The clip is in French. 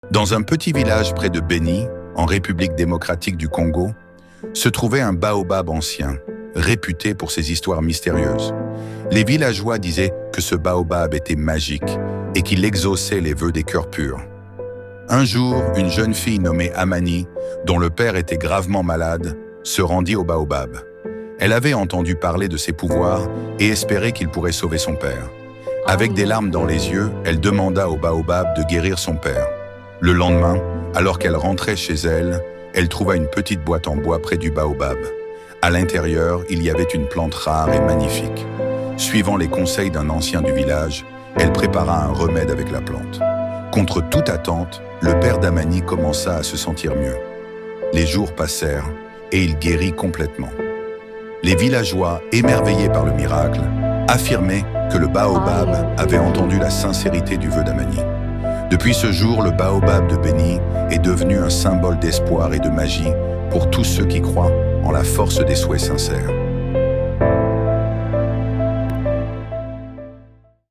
Dans un petit village près de Beni, en République démocratique du Congo, se trouvait un baobab ancien, réputé pour ses histoires mystérieuses. Les villageois disaient que ce baobab était magique et qu'il exauçait les vœux des cœurs purs. Un jour, une jeune fille nommée Amani, dont le père était gravement malade, se rendit au baobab. Elle avait entendu parler de ses pouvoirs et espérait qu'il pourrait sauver son père. Avec des larmes dans les yeux, elle demanda au baobab de guérir son père. Le lendemain, alors qu'elle rentrait chez elle, elle trouva une petite boîte en bois près du baobab. À l'intérieur, il y avait une plante rare et magnifique. Suivant les conseils d'un ancien du village, elle prépara un remède avec la plante. Contre toute attente, le père d'Amani commença à se sentir mieux. Les jours passèrent et il guérit complètement. Les villageois, émerveillés par le miracle, affirmaient que le baobab avait entendu la sincérité du vœu d'Amani. Depuis ce jour, le baobab de Beni est devenu un symbole d'espoir et de magie pour tous ceux qui croient en la force des souhaits sincères.